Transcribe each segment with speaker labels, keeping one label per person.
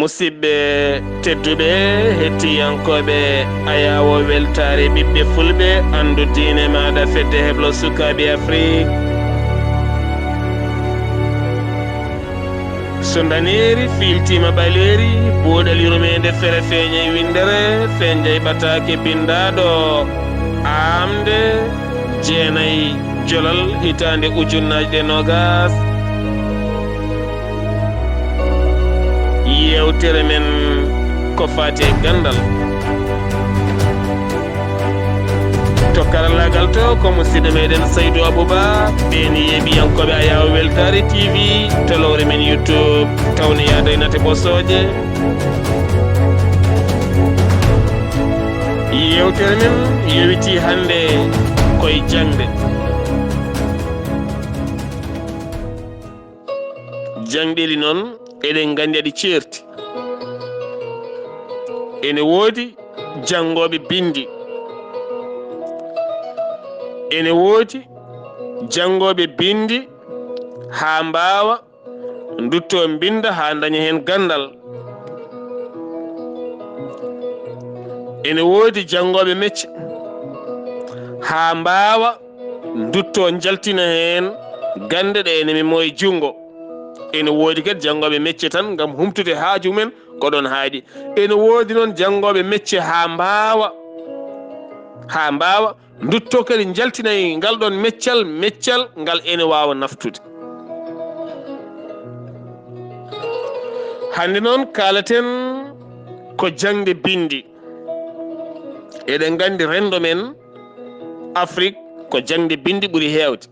Speaker 1: musidɓe tedduɓe hettiyankoɓe ayawo weltare ɓiɓɓe fulɓe andu diine maɗa fedde heblo sukaɓe afrique so daneri filtima ɓaleri boɗal yurmede fere feeñay windere feñjay ɓatake bindaɗo amde jeenayyi jolal hitande ujunnaje ɗe nogas yewtere men ko fati gandal to karallagal to ko musidɗo meɗen Saydou Abouba ɓeni yeɓiyankoɓe Ayaw Weltare TV to lowre men YouTube tawne yadoynate ɓosoje yewtere men yowiti hande koye jangde jangɗeli noon eɗen gandi aɗi ceerti ene woodi jangoɓe bindi ene woodi jangoɓe bindi ha mbawa dutto binda ha daña hen gandal ene woodi jangoɓe mecce ha mbawa dutto jaltina hen gande ɗe ene mimo e jungo ene woodi kadi jangoɓe mecce tan gam humtude haaju men ko ɗon haaɗi ene woodi noon jangoɓe mecce ha mbawa dutto kadi jaltinayi ngal ɗon meccal ngal ene wawa naftude hande noon kalaten ko jangde bindi eɗen gandi rendo men Afrique ko jangde bindi ɓuuri hewde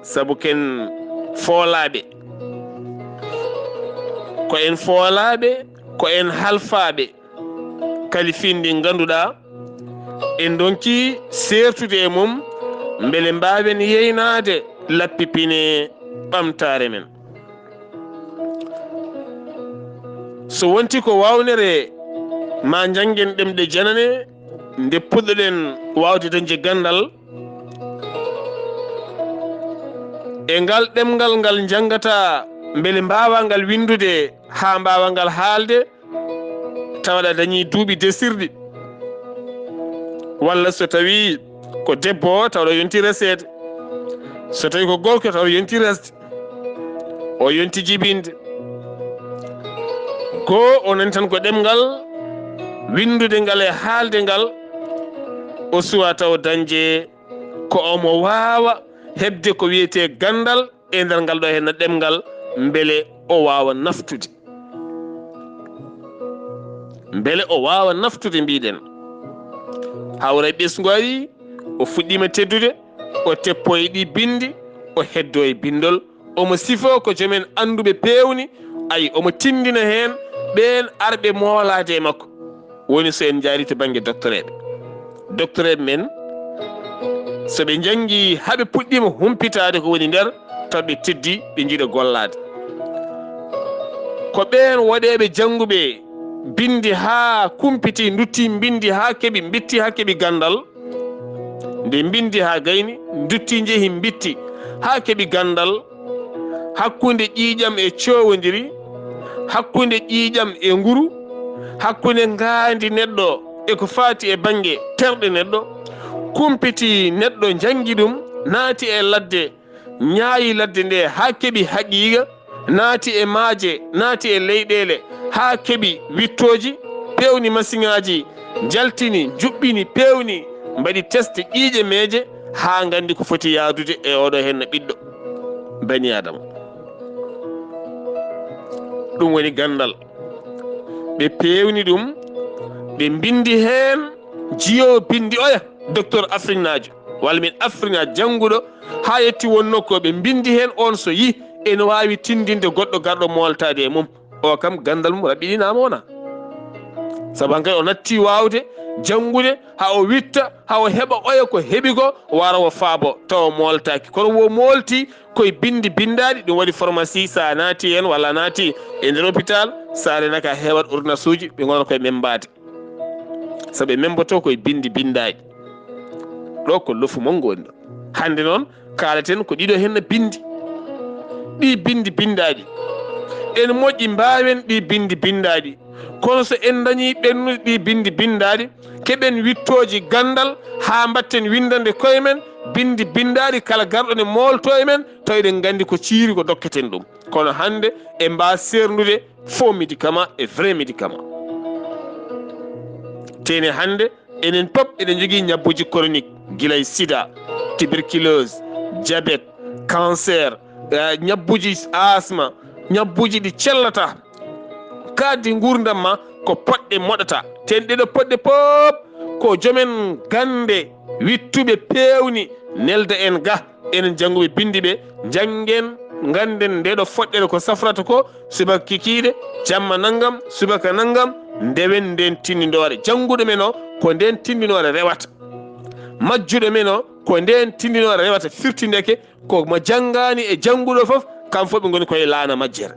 Speaker 1: saabu ken foolaɓe ko en foolaɓe ko en halfaɓe kali finde ganduɗa en donki sertude e mum beele mbawen yeynade lappipine ɓamtare men so wonti ko wawnere ma janguen ɗemɗe janane nde puɗɗoɗen wawde dañde gandal e ngal ɗemgal ngal jangata beele mbawa ngal windude ha mbawa ngal haalde tawaɗa dañi duuɓi desirɗi walla so tawi ko debbo tawɗo yonti resede so tawi ko gorko taw yonti resde o yonti jibinde goo onon tan ko ɗemgal windude ngal e haalde ngal o suwa taw dañje ko omo wawa hebde ko wiyete gandal e nder ngal ɗo henna ɗemgal beele o wawa naftude mbiɗen hawra ɓesgu ari o fuɗɗima teddude o teppo e ɗi bindi o heddo e bindol omo sifo ko joomen anduɓe pewni ayi omo tindina hen ɓen arɓe moolade e makko woni so en jaari to banggue doctoreɓe men soɓe jangi haaɓe puɗɗima humpitade ko woni nder taw ɓe teddi ɓe jiiɗa gollade ko ɓen waɗeɓe janguɓe bindi ha kumpiti dutti bindi ha keeɓi bitti ha keeɓi gandal nde bindi ha gayni dutti jeehi bitti ha keeɓi gandal hakkude ƴiƴam e cowodiri hakkude ƴiƴam e nguru hakkude ngandi neɗɗo e ko fati e banggue terɗe neɗɗo kumpiti neɗɗo jangi ɗum naati e ladde ñaayi ladde nde ha keeɓi haqiqa naati e maaje naati e leyɗele ha keeɓi wittoji pewni masiŋaji jaltini juɓɓini pewni mbaɗi test ƴiiƴe meeje ha gandi ko foti yaadude e oɗo henna ɓiɗɗo bani adama ɗum woni gandal ɓe pewni ɗum ɓe bindi hen jiyowo bindi oya docteur afrique najo walla min afrique najo jannguɗo ha yetti won nokko ɓe bindi hen on so yi ene wawi tindinde goɗɗo garɗo moltade e mum o kam gandal mum raɓɓiɗinama wona saabu hankadi o natti wawde janngude ha o witta ha o heɓa oya ko heeɓi ko wara o faabo tawa moltaki kono wo molti koye bindi bindaɗi ɗum waɗi pharmacie sa naati hen walla naati e nder hôpital sa renaka heewat ordonnance uji ɓe gona koye membade saabu ɓe memboto koye bindi bindaɗi ɗo ko lofu mongo woni ɗo hande noon kalaten ko ɗiɗo henna bindi ɗi bindi bindaɗi en moƴƴi mbawen ɗi bindi bindaɗi kono so en dañi ɓennude ɗi bindi bindaɗi keɓen wittoji gandal ha mbatten windande koye men bindi bindaɗi kala garɗo ne molto e men taw eɗen gandi ko ciiri ko dokketen ɗum kono hande e mba sernude faux médicament e vrai médicament tene hande enen pop eɗen jogui ñabbuji chronique guilay sida tuberculose diabète cancer ñabbuji asma ñabbuji ɗi cellata kaddi gurdam ma ko poɗɗe moɗata ten ɗeɗo poɗɗe pop ko jomen gande wittuɓe pewni nelda en ga enen jannguɓe bindi ɓe janggen ganden ndeɗo foɗɗere ko safrata ko subaka kikiɗe jamma naggam subaka naggam ndewen nden tinnidore jannguɗo men o ko nden tinnidore rewata majjuɗo men o ko nden tinnidore rewata firtideke ko mo janggani e jannguɗo foof kam fof ɓe goni koye laana majjere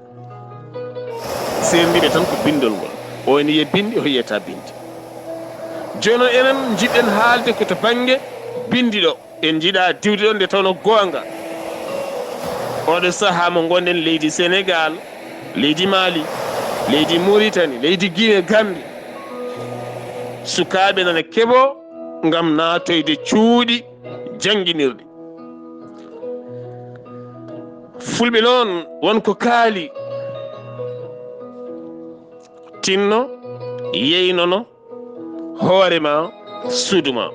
Speaker 1: serdiɓe tan ko bindol ngol o ene yiye bindi o yiyata bindi joni noon enen jiɗɗen haalde ko to banggue bindi ɗo en jiiɗa diwde ɗon nde tawno goonga oɗo saaha mo gonɗen leydi sénégal leydi mali leydi mauritanie leydi guiné gambie sukaɓe nana keeɓo gam natoyde cuuɗi jangguinirɗi fulɓe noon wonko kaali tinno yeynono hoorema suudu ma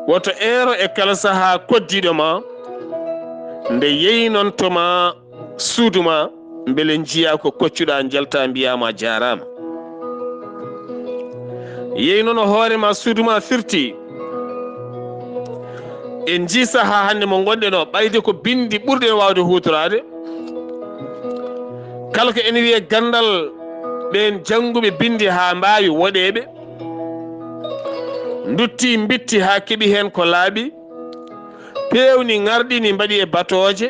Speaker 1: woto eero e kala saaha koddiɗo ma nde yeynontoma suudu ma beele jiiya ko koccuɗa jalta mbiyama jarama yeynono hoorema suudu ma firti en jii saaha hande mo gonɗen o ɓayde ko bindi ɓurɗen wawde hutorade kala ko ene wiye gandal ɓen jannguɓe bindi ha mbawi woɗeɓe dutti bitti ha keeɓi hen ko laaɓi pewni garɗini mbaɗi e batoje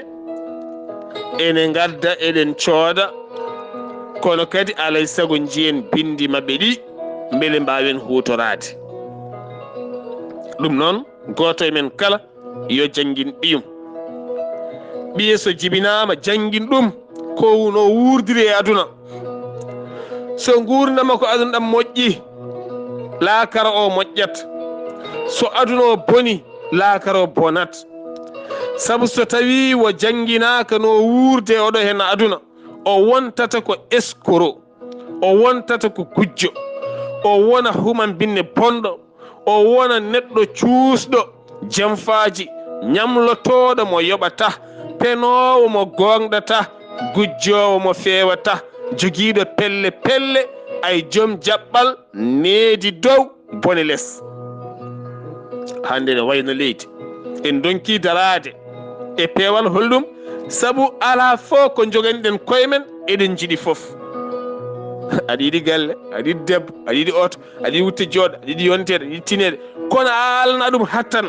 Speaker 1: ene gadda eɗen cooda kono kadi alay saago jiyen bindi mabɓe ɗi beele mbawen hutorade ɗum noon goto e men kala yo janggin ɓiyum ɓiye so jibinama janggin ɗum ko no wurdiri e aduna so gurdama ko aduna ɗam moƴƴi laakara o moƴƴat so aduna o boni laakara o bonat saabu so tawi wo jangginaka no wurde oɗo hen aduna o wontata ko escoro o wontata ko gujjo o wona human binne bonɗo o wona neɗɗo cuusɗo jamfaji ñamlotoɗo mo yoɓata penowo mo gongɗata gujjowo mo fewata joguiɗo pelle pelle ay joom jaɓɓal needi dow bone less hande ne wayno leydi en donki darade e peewal holɗum saabu ala fof ko joganiɗen koye men eɗen jiiɗi foof aɗa yiɗi galle aɗa yiɗi debbo aɗa yiɗi oto aɗa yiɗi wutte jooɗo aɗa yiɗi yontede aɗa yiɗi tinede kono a alna ɗum hattan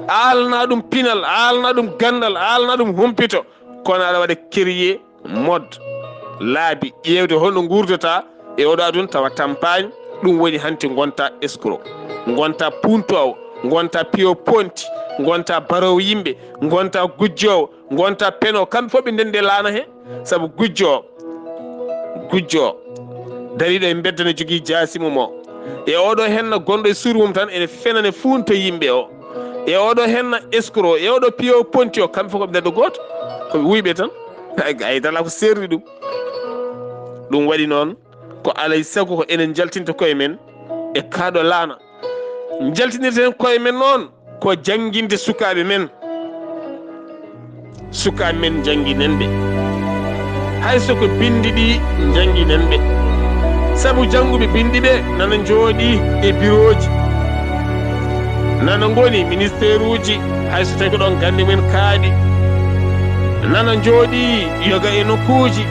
Speaker 1: a alna ɗum pinal a alna ɗum gandal a alna ɗum humpito kono aɗa waɗa créer mode laabi ƴewde holno gurdata e oɗo aduna tawa tampagne ɗum woni hanti gonta escroc gonta puntowo gonta piyo ponti gonta barowo yimɓe gonta gujjowo gonta peno kamɓe fof ɓe ndende laana he saabu gujjo dariɗo e bedda ne jogui jasimum o e oɗo henna gonɗo e suuru mum tan ene fenane funto yimɓe o e oɗo henna escroc e oɗo piyo ponti o kamɓe fof koɓe ndeddo goto koɓe wuyɓe tan haydala ko serdi ɗum waɗi noon ko alay saago ko enen jaltinta koye men e kaɗo laana jaltinirten koye men noon ko jangginde sukaɓe men jangginen ɓe hay soko bindi ɗi jangginen ɓe saabu jannguɓe bindi ɓe nana jooɗi e bureau ji nana goni ministére uji hay so tawi ko ɗon gande men kaaɗi nana jooɗi yoga e nokkuji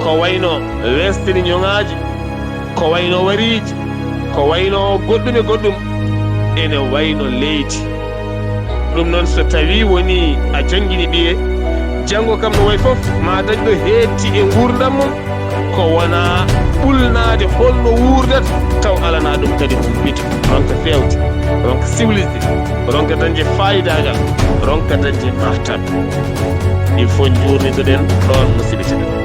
Speaker 1: ko wayno westini ñoŋaji ko wayno wariji ko wayno goɗɗum e goɗɗum ene wayno leydi ɗum noon so tawi woni a janggini ɓiye janngo kam no way fof ma dañ ɗo heetti e gurdam mum ko wona ɓulnade holno wurdata taw alana ɗum kadi humpito ronka fewde ronka civilisde ronka dañde fayidagal ronka dañde martaɓe il faut jurnidoɗen ɗon musidɓe tedduɓe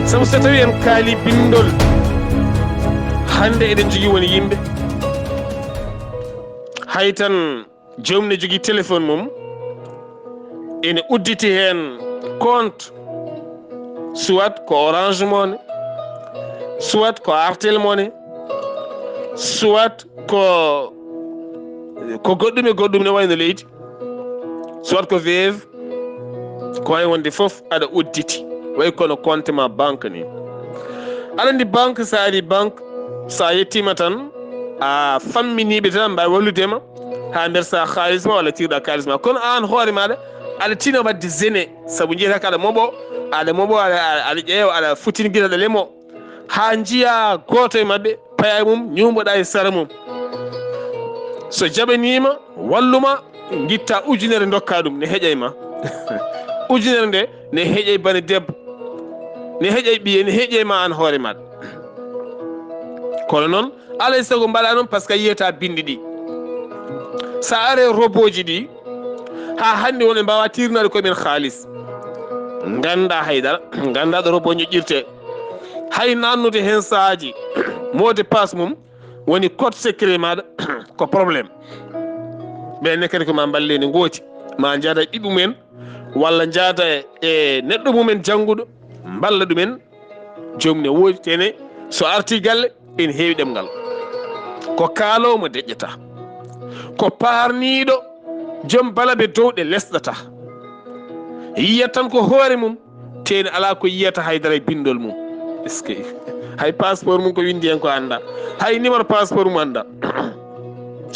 Speaker 1: sabu so tawi en kaali bindol hande eɗen jogui woni yimɓe hay tan jomum ne jogui téléphone mum ene udditi hen compte soit ko Orange Money soit ko Airtel Money soit ko goɗɗum e goɗɗum ne wayno leydi soit ko Wave ko way wonde foof aɗa udditi way kono compte ma banque ni aɗa andi banque sa ari banque sa yettima tan a famminiɓe tan mbawi walludema ha mbersa haalis ma walla tirɗa kalis ma kono an hoore maɗa aɗa tina wadde zene saabu jiyata ko aɗa moɓo aɗa ƴeewa aɗa futtinguira aɗa lemo ha jiiya goto e mabɓe paya mum ñumboɗa e sara mum so jaɓanima walluma guitta ujunere dokka ɗum ne heeƴay ma ujunere nde ne heeƴay bane debbo ne heeƴay ɓiye ne heeƴay ma an hoore maɗa kono noon alay saago mbaɗa noon par ce que a yiyata bindi ɗi sa are robot ji ɗi ha hande won ɓe mbawa tirnade koyemen haalis ganda haydara ganda ɗo robot ñoƴƴirte hay nannude hen saaji mot de passe mum woni code secret maɗa ko probléme ɓenne kadi ko ma balle ne gooti ma jaada e ɓiɓɓe mumen walla jaada e neɗɗo mumen jangguɗo balla ɗumen jomum ne woodi tene so arti galle ene heewi ɗemgal ko kaalowo mo deƴƴata ko parniɗo joom balaɓe dowɗe lesɗata yiyat tan ko hoore mum tene ala ko yiyata haydara e bindol mum est ce que hay passeport mum ko windi hen ko anda hay numéro passeport mum anda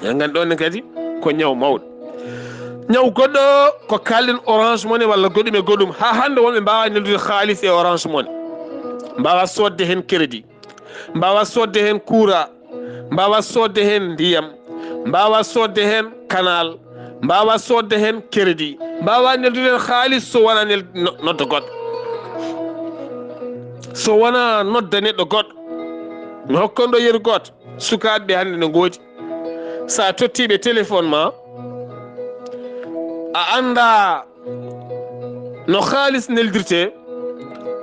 Speaker 1: gandi ɗonne kadi ko ñaw mawɗo ñaw goɗɗo ko kalɗen Orange Money walla goɗɗum e goɗɗum ha hande wonɓe mbawa neldude haalis e Orange Money mbawa sodde hen crédit mbawa sodde hen courant mbawa sodde hen ndiyam mbawa sodde hen canal mbawa sodde hen crédit mbawa neldude hen haalis so wona nodda goɗɗo so wona nodda neɗɗo goɗɗo mi hokkonɗo yeru goto sukaɓeɓe hande ne goodi sa tottiɓe téléphone ma a anda no haalis neldirte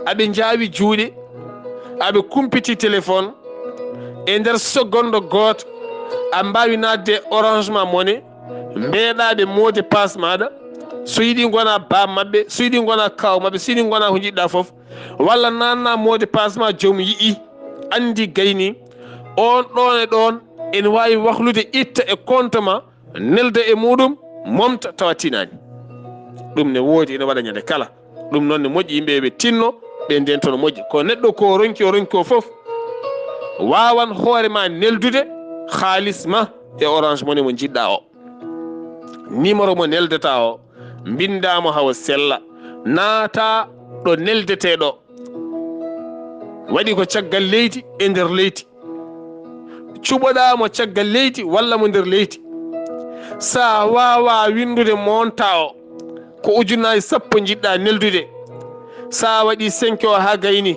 Speaker 1: aɓe jaawi juuɗe aɓe kumpiti téléphone e nder seconde goto a mbawi nadde Orange Money mbeɗaɓe mot de passe maɗa so yiiɗi gona bam mabɓe so yiiɗi gona kaw mabɓe so yiiɗi gona ko jiɗɗa foof walla nanna mot de passe ma joomum yii andi gayni on ɗon e ɗon ene wawi wahlude itta e compte ma nelda e muɗum momta tawa tinani ɗum ne woodi ene waɗa ñande kala ɗum noon ne moƴƴi yimɓe ɓe tinno ɓe ndento no moƴƴi ko neɗɗo ko ronki o foof wawan hoore ma neldude haalis ma e Orange Money mo jiɗɗa o numéro mo neldata o bindamo hawa sella naata ɗo neldeteɗo waɗi ko caggal leydi e nder leydi cuɓoɗamo caggal leydi walla mo nder leydi sa wawa windude monta o ko ujunnaji sappo jiɗɗa neldude sa waɗi 5 o ha gayni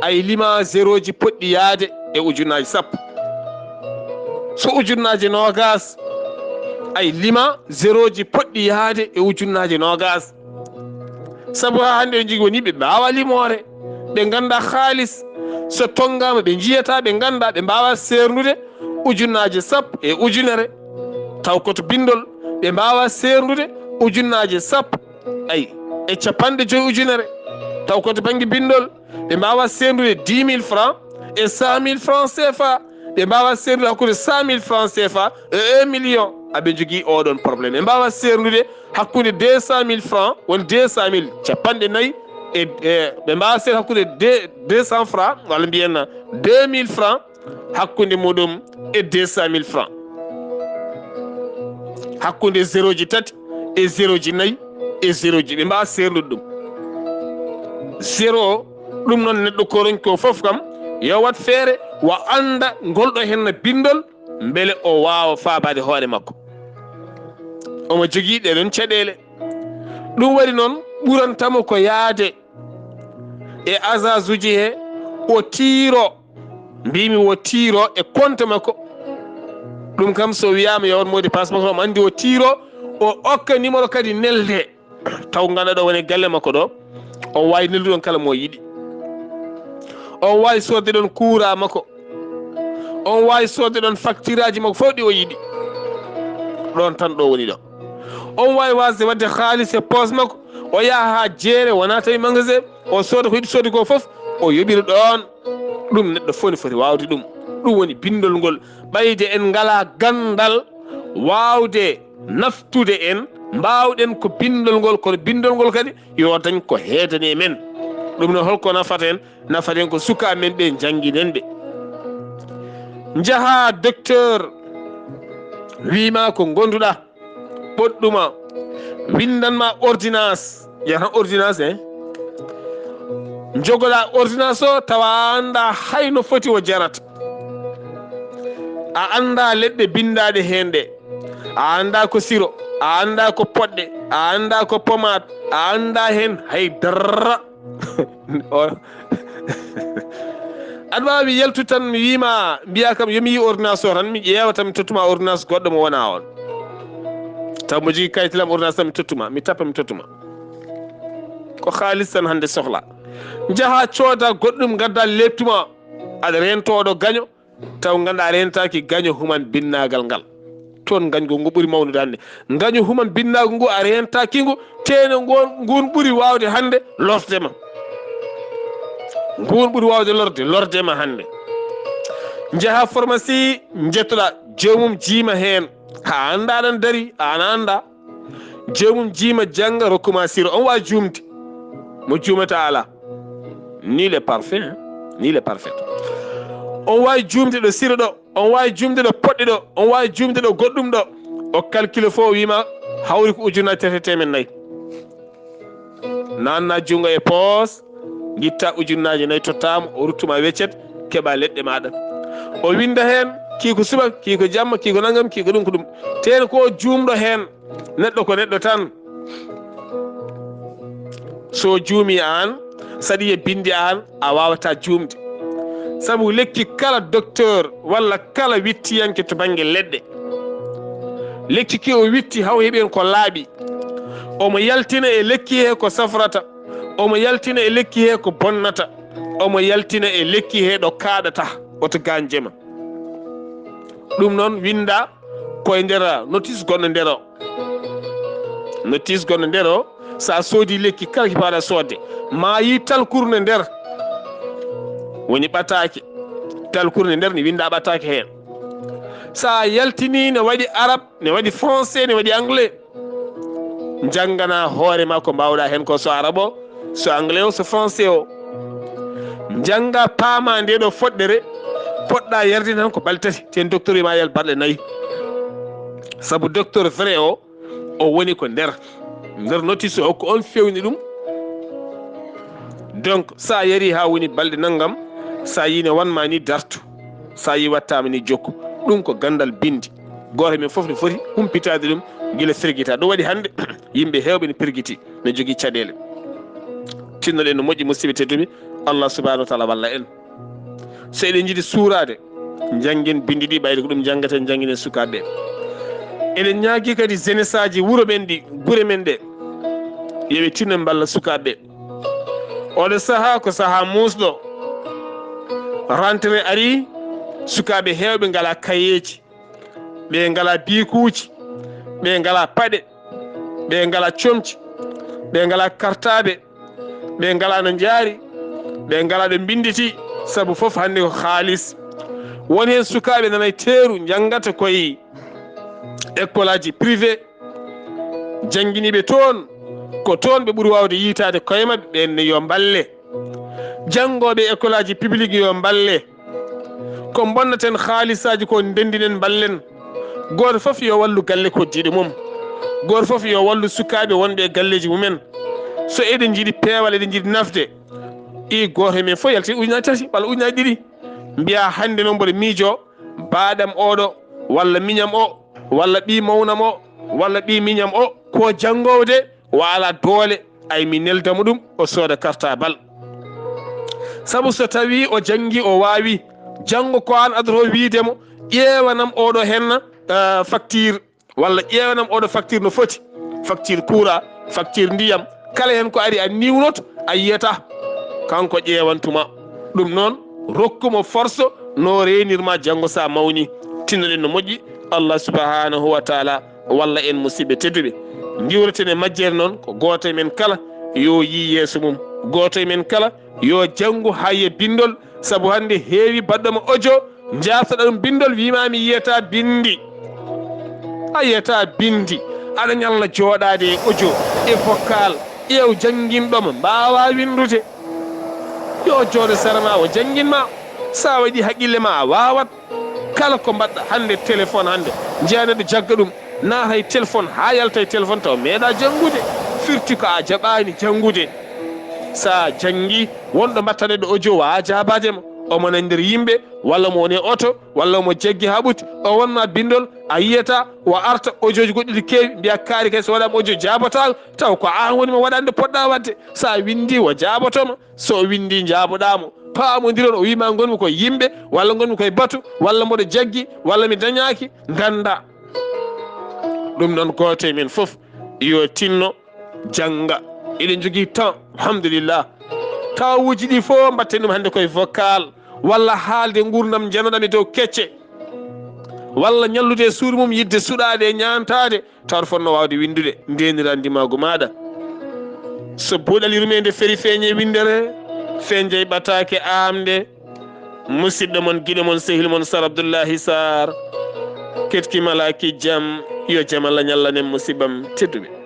Speaker 1: ay lima zéro ji poɗɗi yaade e ujunnaji sappo so ujunnaji nogas ay lima zéro ji poɗɗi yaade e ujunnaji nogas sabu ha hande ɓe jogui woni ɓe mbawa limore ɓe ganda haalis so tongama ɓe jiyata ɓe ganda ɓe mbawa sernude ujunnaji sappo e ujunere taw koto bindol ɓe mbawa sernude ujunnaji sappo ay e capanɗe joyi ujunere taw koto banggue bindol ɓe mbawa sernude 10 000 francs e 100 000 francs CFA ɓe mbawa sernude hakkude 100 000 francs CFA e 1 million aɓe jogui oɗon probléme ɓe mbawa sernude hakkude 200 000 francs won 200 000 capanɗe nayyi e ɓe mbawa sernude hakkude 200 francs walla mbiyen 2000 francs hakkude muɗum e 200 000 francs hakkude zéro ji tati e zéro ji nayyi e zéro ji ɓe mbawa sernude ɗum zéro ɗum noon neɗɗo ko ronki ko foof kam yo wat feere wo anda ngolɗo henna bindol beele o wawa faabade hoore makko omo jogui ɗeɗon caɗele ɗum waɗi noon ɓurantamo ko yaade e agence uji he o tiiro mbimi wo tiiro e compte makko ɗum kam so wiyama yawon mot de passe makko omo andi o tiiro o okka numéro kadi nelde taw ngana ɗo woni galle makko ɗo on wawi nelduɗon kala mo yiɗi on wawi sodde ɗon kuura makko on wawi sodde ɗon facture aji makko fof ɗi o yiɗi ɗon tan ɗo woni ɗo on wawi wasde wadde haalis e poche makko o yaha ha jeere wona tawi magasin o sooda ko yiɗi soodi ko foof o yoɓira ɗon ɗum neɗɗo fof ne foti wawde ɗum ɗum woni bindol ngol ɓayde en ngala gandal wawde naftude en mbawɗen ko bindol ngol kono bindol ngol kadi yo dañ ko heedani men ɗum noon holko nafaten ko suka men ɓe jangguinen ɓe jaaha docteur wima ko gonduɗa ɓoɗɗuma windanma ordonnance yatan ordonnance jogoɗa ordonnance o tawa anda hayno foti o jarata a anda leɗɗe bindaɗe hen ɗe a anda ko siro a anda ko poɗɗe a anda ko pomade a anda hen haydara aɗa wawi yaltu tan mi wima mbiya kam yomi yi ordonnance o tan mi ƴeewa tan mi tottuma ordonnance goɗɗo mo wona on taw mo jogui kayitilam ordonnance tan mi tottuma mi tappa mi tottuma ko haalis tan hande sohla jaaha cooda goɗɗum gadda leptuma aɗa rentoɗo gaño taw ganduɗa a rentaki gaño human binnagal ngal toon gañgo ngu ɓuuri mawnude hande gaño human binnago ngu a rentaki ngu teno ngun ɓuuri wawde hande lordema ngun ɓuuri wawde lordema hande jaaha pharmacie jettoɗa jomum jiima hen ha anda aɗan dari ana anda jomum jiima jangga rokkuma siro on wawi jumde mo jumata ala ni les parfaits on wawi jumde ɗo siro ɗo on wawi jumde ɗo poɗɗe ɗo on wawi jumde ɗo goɗɗum ɗo o calcule fo wima hawri ko ujunnaje tati temen nayyi nanna jungo e poos guitta ujunnaje nayyi tottama o ruttuma weccet keeɓa leɗɗe maɗa o winda hen kiko suba kiko jamma kiko naggam kiko ɗum ko ɗum ten ko jumɗo hen neɗɗo ko neɗɗo tan so juumi an saɗi e bindi an a wawata jumde saabu lekki kala docteur walla kala wittiyanke to banggue leɗɗe lekki ki o witti haw heeɓen ko laaɓi omo yaltina e lekki he ko safrata omo yaltina e lekki he ko bonnata omo yaltina e lekki he ɗo kaɗata oto ganjema ɗum noon winda koye nder notice gonɗo nder o sa soodi lekki kala ki paɗa sodde ma yi talkurne nder woni ɓatake talkurne nder ne winda ɓatake hen sa yaltini ne waɗi arabe ne waɗi français ne waɗi anglais jangana hoorema ko mbawɗa hen ko so arabe o so anglais o so français o janga paama nde ɗo foɗɗere poɗɗa yarde tan ko balɗe tati ten docteur ma yal balɗe nayyi saabu docteur vrai o woni ko nder notice o ko on fewni ɗum donc sa yari ha woni balɗe naggam sa yi ne wanma ni dartu sa yi wattama ni jokku ɗum ko gandal bindi goto men foof ne foti humpitade ɗum guila firguita ɗum waɗi hande yimɓe hewɓe ne pirguiti ne jogui caɗele tinnoɗen no moƴƴi musidɓe tedduɓe Allah subhanahu wa taala walla en so eɗen jiiɗi suurade jangguin bindi ɗi ɓayde ko ɗum janggaten jangguinen sukaɓeɓe eɗen ñaagui kadi jeunesse aji wuuro men ɗi guure men ɗe yoɓe tinno balla sukaɓeɓe oɗo saaha ko saaha musɗo rentré ari sukaɓe hewɓe ngala kayeji ɓe ngala bikuji ɓe ngala paɗe ɓe ngala comci ɓe ngala kartaɓe ɓe ngala no jaari ɓe ngala ɗo binditi saabu foof hande ko haalis woni hen sukaɓe nanay teeru jangata koye école aji privé jangguiniɓe toon ko toon ɓe ɓuuri wawde yitade koye mabɓe ɓenne yo balle janggoɓe école aji publique yo balle ko bonnaten haalisaji ko ndendinen ballen goto foof yo wallu galle koddiɗo mum goto foof yo wallu sukaɓe wonɓe e galleji mumen so eɗen jiiɗi peewal eɗen jiiɗi nafde i goto men fof yalti ujunaje tati walla ujunaje ɗiɗi mbiya hande noon mboɗo miijo baɗam oɗo walla miñam o walla ɓi mawnam o walla ɓi miñam o ko janggowo de wala doole ay mi neldamo ɗum o sooda cartable saabu so tawi o janggi o wawi janggo ko an adoto wiidemo ƴewanam oɗo henna facture walla ƴewanam oɗo facture no foti facture courant facture ndiyam kala hen ko ari a niwnoto a yiyata kanko ƴewantuma ɗum noon rokkumo force no renirma janggo sa mawni tinnoɗen no moƴƴi Allah subhanahu wa taala walla en musidɓe tedduɓe jiwreten e majjere noon ko goto e men kala yo yi yeeso mum goto e men kala yo janggu haye bindol saabu hande heewi baɗɗomo audio jaftoɗa ɗum bindol wimami yiyata bindi a yiyata bindi aɗa ñalla joɗade e audio e vocal ƴeew jangguinɗoma mbawa windude yo jooɗo sarama o jangguinma sa waɗi haqqille ma a wawat kala ko mbaɗɗa hande téléphone hande jeyaneɗo jagga ɗum naata téléphone ha yalta e téléphone taw meeɗa janggude firti ko a jaɓani janggude sa jangi wonɗo mbattaneɗo audio wa jabademo omo nani nder yimɓe walla mo woni oto walla mo jaggi ha ɓuti o wonma bindol a yiyata o arta audio ji goɗɗi ɗi kewi mbiya kaari kay so waɗama audio jabotako taw ko an woni mo waɗande poɗɗa wadde sa windi o jabotoma so windi jaboɗamo pamodiron o wima gonmi koye yimɓe walla gonmi koye batu walla mboɗo jaggi walla mi dañaki ganda ɗum noon goto e men foof yo tinno jangga eɗen jogui temps alhamdulillah tawuji ɗi fof mbatten ɗum hande koye vocal walla haalde gurdam janoɗam e dow kecce walla ñallude e suudu mum yidde suɗade e ñantade tawata fonno wawde windude ndenira ndimago maɗa so buuɗali rumede feeri feeñe windere feeñde ɓatake amde musidɗo mon guiɗo mon sehil mon Sar Abdoullahi Sarr ketkimalaki jaam yo jaam Allah ñallanen musibam tedduɓe